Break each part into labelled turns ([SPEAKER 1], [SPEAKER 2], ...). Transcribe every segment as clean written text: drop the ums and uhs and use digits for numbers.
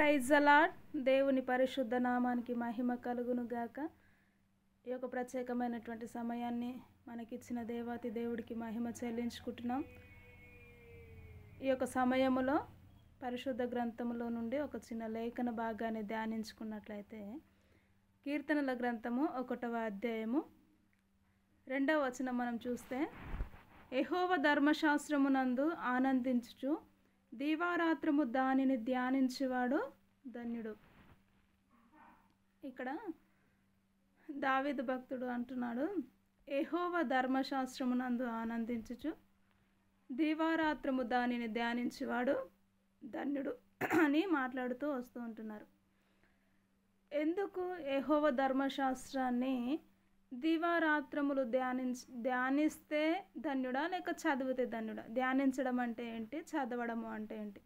[SPEAKER 1] Praise the lord. దేవుని పరిశుద్ధ నామానికి మహిమ కలుగును గాక. ఈ యొక్క ప్రత్యేకమైనటువంటి సమయాన్ని మనకిచ్చిన దేవాతి దేవుడికి మహిమ చెల్లించుకుంటున్నాం. ఈ యొక్క సమయములో పరిశుద్ధ గ్రంథములో నుండి ఒక చిన్న లేఖన భాగాన్ని ధ్యానించుకున్నట్లయితే, కీర్తనల గ్రంథము 1వ అధ్యాయము 2వ వచనం మనం చూస్తే, యెహోవా ధర్మశాస్త్రమునందు ఆనందించుచు దీవారాత్రము దానిని ధ్యానించువాడు ధన్యుడు. ఇక్కడ దావీదు భక్తుడు అంటున్నాడు, యెహోవా ధర్మశాస్త్రమునందు ఆనందించుచు దీవారాత్రము దానిని ధ్యానించువాడు ధన్యుడు అని మాట్లాడుతూ వస్తూ ఉంటున్నారు. ఎందుకు యెహోవా ధర్మశాస్త్రాన్ని దివారాత్రములు ధ్యానిస్తే ధన్యుడా, లేక చదివితే ధన్యుడా? ధ్యానించడం అంటే ఏంటి, చదవడము అంటే ఏంటి?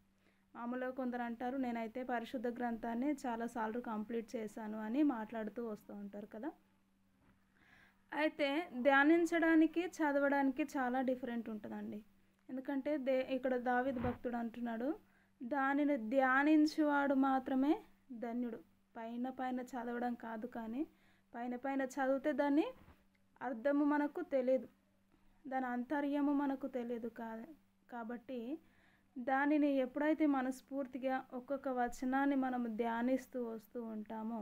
[SPEAKER 1] మామూలుగా కొందరు అంటారు, నేనైతే పరిశుద్ధ గ్రంథాన్ని చాలాసార్లు కంప్లీట్ చేశాను అని మాట్లాడుతూ వస్తూ ఉంటారు కదా. అయితే ధ్యానించడానికి చదవడానికి చాలా డిఫరెంట్ ఉంటుందండి. ఎందుకంటే ఇక్కడ దావీదు భక్తుడు అంటున్నాడు, దానిని ధ్యానించువాడు మాత్రమే ధన్యుడు. పైన పైన చదవడం కాదు, కానీ పైన పైన చదివితే దాని అర్థము మనకు తెలియదు, దాని అంతర్యము మనకు తెలియదు కాబట్టి దానిని ఎప్పుడైతే మనస్ఫూర్తిగా ఒక్కొక్క వచనాన్ని మనము ధ్యానిస్తూ వస్తూ ఉంటామో,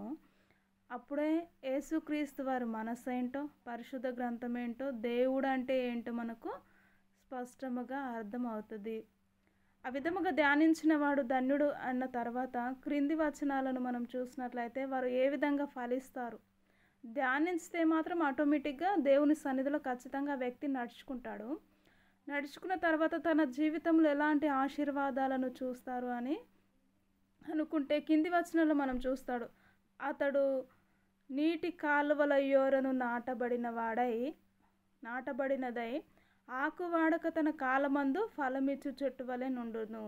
[SPEAKER 1] అప్పుడే యేసుక్రీస్తు వారి మనసు ఏంటో, పరిశుద్ధ గ్రంథం ఏంటో, దేవుడు అంటే ఏంటో మనకు స్పష్టముగా అర్థమవుతుంది. ఆ విధముగా ధ్యానించిన వాడు ధన్యుడు అన్న తర్వాత క్రింది వచనాలను మనం చూసినట్లయితే, వారు ఏ విధంగా ఫలిస్తారు? ధ్యానిస్తే మాత్రం ఆటోమేటిక్గా దేవుని సన్నిధిలో ఖచ్చితంగా వ్యక్తి నడుచుకుంటాడు. నడుచుకున్న తర్వాత తన జీవితంలో ఎలాంటి ఆశీర్వాదాలను చూస్తారు అని అనుకుంటే, కింది వచనంలో మనం చూస్తాడు, అతడు నీటి కాలువల యోరను నాటబడినదై ఆకు వాడక తన కాలమందు ఫలమిచ్చు చెట్టు వలె నుండును.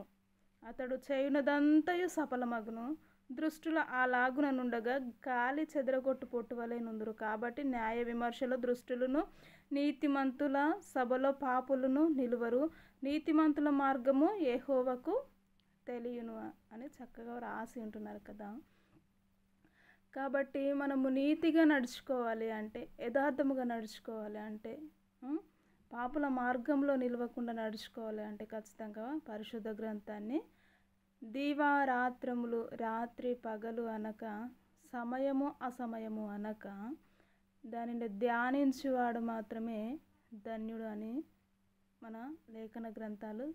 [SPEAKER 1] అతడు చేయునదంతయు సఫలమగును. దృష్టుల అలాగున నుండగా గాలి చెదరగొట్టు పొట్టు వలె నుందురు. కాబట్టి న్యాయ విమర్శలో దృష్టులను, నీతిమంతుల సభలో పాపులను నిలువరు. నీతిమంతుల మార్గము యెహోవాకు తెలియను అని చక్కగా రాసి ఉంటున్నారు కదా. కాబట్టి మనము నీతిగా నడుచుకోవాలి అంటే, యథార్థముగా నడుచుకోవాలి అంటే, పాపుల మార్గంలో నిలవకుండా నడుచుకోవాలి అంటే ఖచ్చితంగా పరిశుద్ధ గ్రంథాన్ని దీవారాత్రములు, రాత్రి పగలు అనక, సమయము అసమయము అనక దానిని ధ్యానించువాడు మాత్రమే ధన్యుడు అని మన లేఖన గ్రంథాలు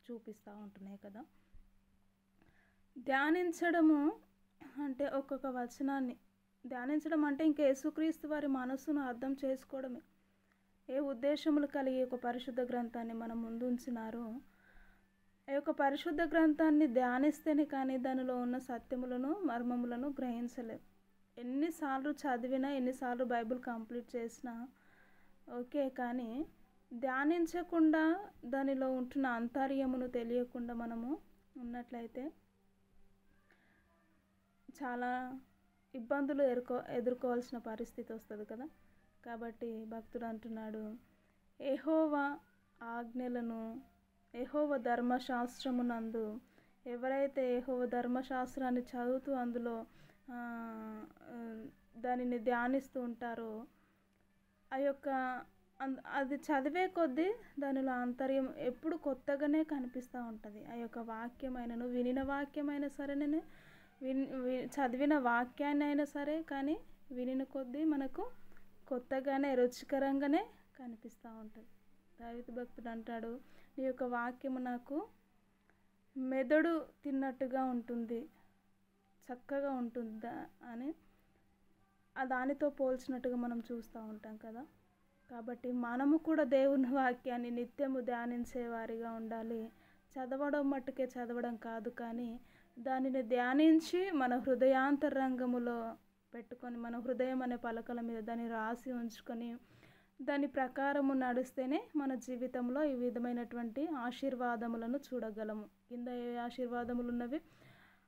[SPEAKER 1] చూపిస్తూ ఉంటున్నాయి కదా. ధ్యానించడము అంటే ఒక్కొక్క వచనాన్ని ధ్యానించడం అంటే ఇంకా యేసుక్రీస్తు వారి మనస్సును అర్థం చేసుకోవడమే. ఏ ఉద్దేశములు కలిగి ఒక పరిశుద్ధ గ్రంథాన్ని మనం ముందు ఉంచినారో, ఆ యొక్క పరిశుద్ధ గ్రంథాన్ని ధ్యానిస్తేనే కానీ దానిలో ఉన్న సత్యములను, మర్మములను గ్రహించలేం. ఎన్నిసార్లు చదివినా, ఎన్నిసార్లు బైబిల్ కంప్లీట్ చేసినా ఓకే, కానీ ధ్యానించకుండా దానిలో ఉంటున్న అంతర్యమును తెలియకుండా మనము ఉన్నట్లయితే చాలా ఇబ్బందులు ఎదుర్కోవాల్సిన పరిస్థితి వస్తుంది కదా. కాబట్టి భక్తుడు అంటున్నాడు, యెహోవా ఆజ్ఞలను, యెహోవా ధర్మశాస్త్రమునందు ఎవరైతే యెహోవా ధర్మశాస్త్రాన్ని చదువుతూ అందులో దానిని ధ్యానిస్తూ ఉంటారో, ఆ యొక్క అది చదివే కొద్దీ దానిలో అంతర్యం ఎప్పుడు కొత్తగానే కనిపిస్తూ ఉంటుంది. ఆ యొక్క వాక్యమైనను, వినిన వాక్యమైనా సరే, చదివిన వాక్యాన్ని అయినా సరే, కానీ వినిన కొద్దీ మనకు కొత్తగానే, రుచికరంగానే కనిపిస్తూ ఉంటుంది. దావీదు భక్తుడు అంటాడు, నీ యొక్క వాక్యము నాకు మెదడు తిన్నట్టుగా ఉంటుంది, చక్కగా ఉంటుందా అని దానితో పోల్చినట్టుగా మనం చూస్తూ ఉంటాం కదా. కాబట్టి మనము కూడా దేవుని వాక్యాన్ని నిత్యము ధ్యానించేవారిగా ఉండాలి. చదవడం మట్టుకే చదవడం కాదు, కానీ దానిని ధ్యానించి మన హృదయాంతరంగములో పెట్టుకొని, మన హృదయం అనే పలకల మీద దాన్ని రాసి ఉంచుకొని దాని ప్రకారము నడిస్తేనే మన జీవితంలో ఈ విధమైనటువంటి ఆశీర్వాదములను చూడగలము. కింద ఏ ఆశీర్వాదములు ఉన్నవి?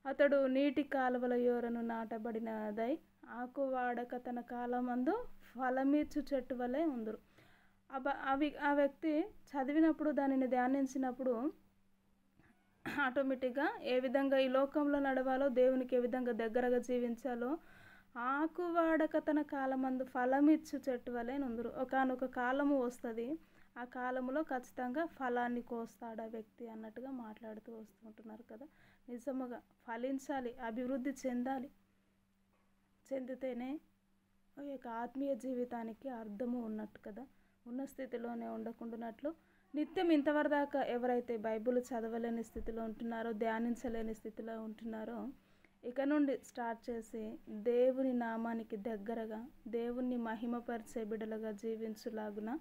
[SPEAKER 1] అతడు నీటి కాలువల యోరను నాటబడినదై ఆకు వాడక తన కాలమందు ఫలమిచ్చు చెట్టు వలె ఉందురు. ఆ వ్యక్తి చదివినప్పుడు, దానిని ధ్యానించినప్పుడు ఆటోమేటిక్గా ఏ విధంగా ఈ లోకంలో నడవాలో, దేవునికి ఏ విధంగా దగ్గరగా జీవించాలో, ఆకువాడక తన కాలమందు ఫలమిచ్చు చెట్టు వలె నుందురు. ఒకానొక కాలము వస్తుంది, ఆ కాలంలో ఖచ్చితంగా ఫలాన్ని కోస్తాడు ఆ వ్యక్తి అన్నట్టుగా మాట్లాడుతూ వస్తుంటున్నారు కదా. నిజముగా ఫలించాలి, అభివృద్ధి చెందాలి. చెందితేనే ఈ యొక్క ఆత్మీయ జీవితానికి అర్థము ఉన్నట్టు కదా. ఉన్న స్థితిలోనే ఉండకుండానట్లు నిత్యం ఇంతవరదాకా ఎవరైతే బైబిల్ చదవలేని స్థితిలో ఉంటున్నారో, ధ్యానించలేని స్థితిలో ఉంటున్నారో, ఇక నుండి స్టార్ట్ చేసి దేవుని నామానికి దగ్గరగా, దేవుణ్ణి మహిమపరిచే బిడ్డలుగా జీవించులాగున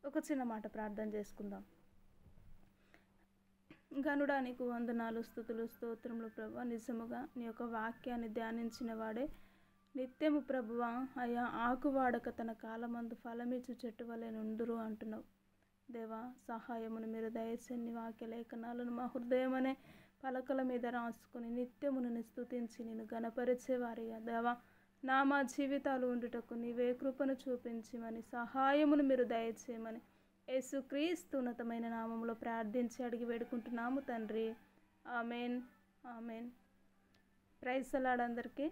[SPEAKER 1] ఒక చిన్న మాట ప్రార్థన చేసుకుందాం. గనుడా నీకు వందనాలు, స్తుతులు, స్తోత్రములు ప్రభువా. నిజముగా నీ యొక్క వాక్యాన్ని ధ్యానించిన వాడే నిత్యము ప్రభువా అయ్యా ఆకువాడక తన కాలమందు ఫలమిచ్చు చెట్టు వలె నుందురు అంటున్నావు దేవా. సహాయమును మీరు దయచేయండి. వాక్య లేఖనాలను మా హృదయం అనే పలకల మీద రాసుకొని నిత్యమును స్తుతించి నేను గణపరిచేవారిగా దేవా మా జీవితాలు ఉండుటకు నీవే కృపను చూపించమని, సహాయమును మీరు దయచేయమని యేసుక్రీస్తు ఉన్నతమైన నామములో ప్రార్థించి అడిగి వేడుకుంటున్నాము తండ్రి. Amen, amen. Praise the Lord అందరికీ.